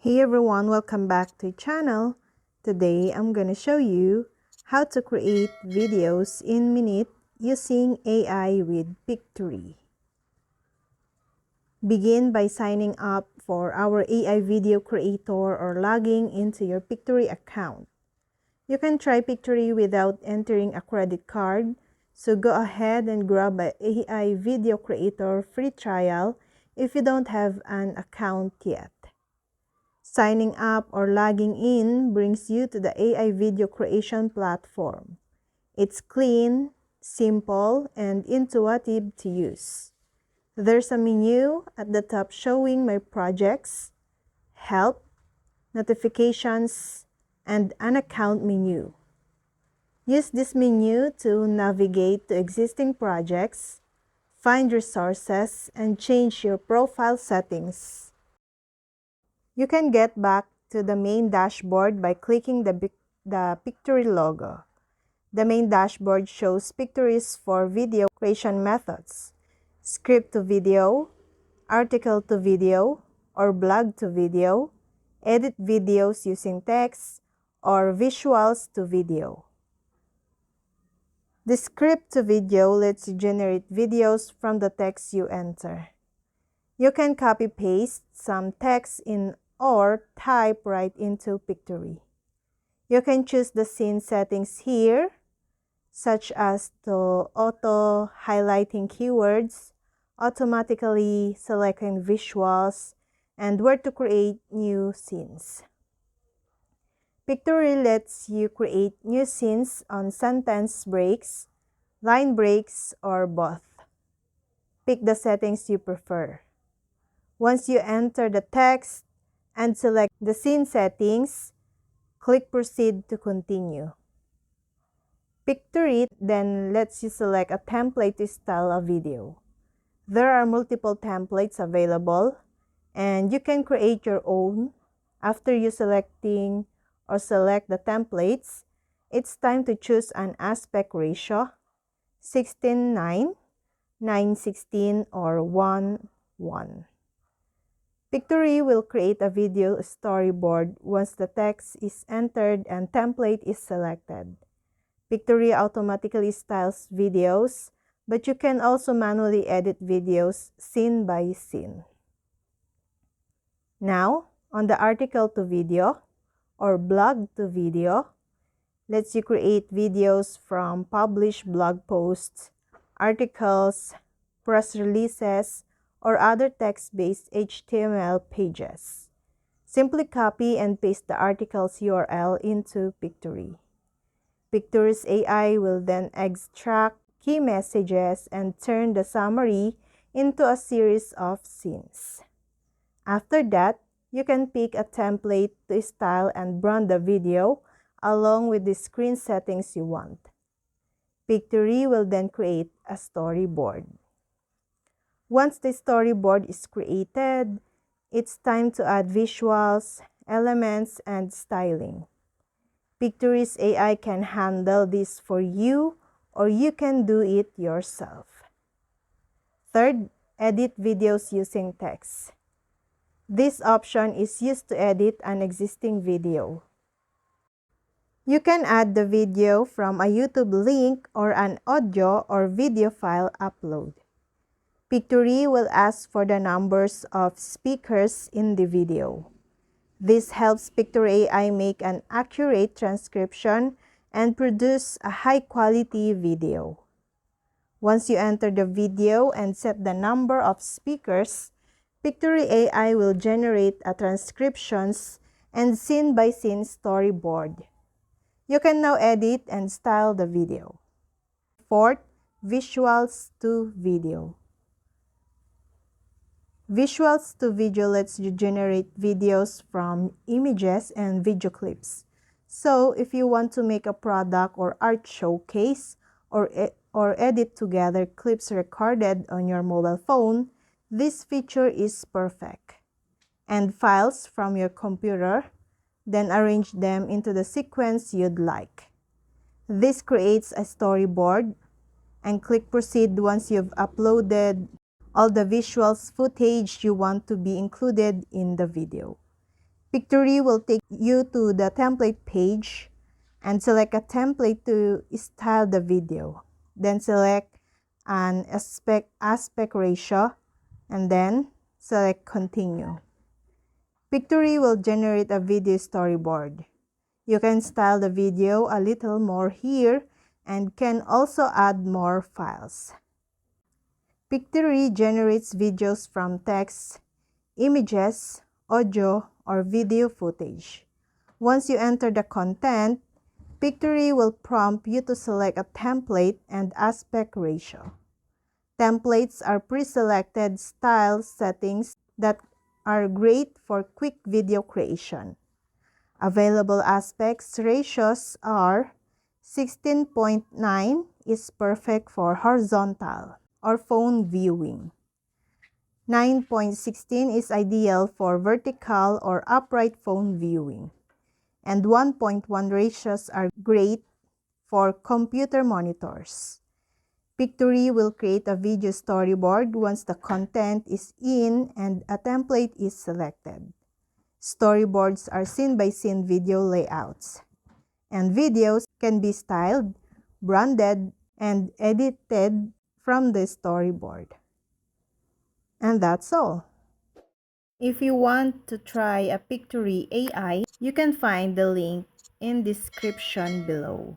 Hey everyone, welcome back to the channel. Today I'm gonna show you how to create videos in minute using AI with Pictory. Begin by signing up for our AI video creator or logging into your Pictory account. You can try Pictory without entering a credit card, so go ahead and grab an AI video creator free trial if you don't have an account yet. Signing up or logging in brings you to the AI video creation platform. It's clean, simple, and intuitive to use. There's a menu at the top showing my projects, help, notifications, and an account menu. Use this menu to navigate to existing projects, find resources, and change your profile settings. You can get back to the main dashboard by clicking the Pictory logo. The main dashboard shows Pictories for video creation methods: script to video, article to video, or blog to video, edit videos using text, or visuals to video. The script to video lets you generate videos from the text you enter. You can copy-paste some text in or type right into Pictory. You can choose the scene settings here, such as to auto-highlighting keywords, automatically selecting visuals, and where to create new scenes. Pictory lets you create new scenes on sentence breaks, line breaks, or both. Pick the settings you prefer. Once you enter the text and select the scene settings, click Proceed to continue. Pictory then lets you select a template to style a video. There are multiple templates available, and you can create your own. After you select the templates, it's time to choose an aspect ratio, 16:9, 9:16, or 1:1. Pictory will create a video storyboard once the text is entered and template is selected. Pictory automatically styles videos, but you can also manually edit videos scene by scene. Now, on the article to video or blog to video, lets you create videos from published blog posts, articles, press releases, or other text-based HTML pages. Simply copy and paste the article's URL into Pictory. Pictory's AI will then extract key messages and turn the summary into a series of scenes. After that, you can pick a template to style and brand the video along with the screen settings you want. Pictory will then create a storyboard. Once the storyboard is created, it's time to add visuals, elements, and styling. Pictory's AI can handle this for you, or you can do it yourself. Third, edit videos using text. This option is used to edit an existing video. You can add the video from a YouTube link or an audio or video file upload. Pictory will ask for the numbers of speakers in the video. This helps Pictory AI make an accurate transcription and produce a high-quality video. Once you enter the video and set the number of speakers, Pictory AI will generate a transcriptions and scene-by-scene storyboard. You can now edit and style the video. Fourth, visuals to video. Visuals to video lets you generate videos from images and video clips. So, if you want to make a product or art showcase or edit together clips recorded on your mobile phone, this feature is perfect. And files from your computer, then arrange them into the sequence you'd like. This creates a storyboard, and click Proceed once you've uploaded all the visuals footage you want to be included in the video. Pictory will take you to the template page and select a template to style the video. Then select an aspect ratio and then select continue. Pictory will generate a video storyboard. You can style the video a little more here and can also add more files. Pictory generates videos from text, images, audio, or video footage. Once you enter the content, Pictory will prompt you to select a template and aspect ratio. Templates are pre-selected style settings that are great for quick video creation. Available aspects ratios are 16.9 is perfect for horizontal or phone viewing. 9.16 is ideal for vertical or upright phone viewing. And 1.1 ratios are great for computer monitors. Pictory will create a video storyboard once the content is in and a template is selected. Storyboards are scene-by-scene video layouts, and videos can be styled, branded, and edited from the storyboard. And that's all. If you want to try a Pictory AI, you can find the link in description below.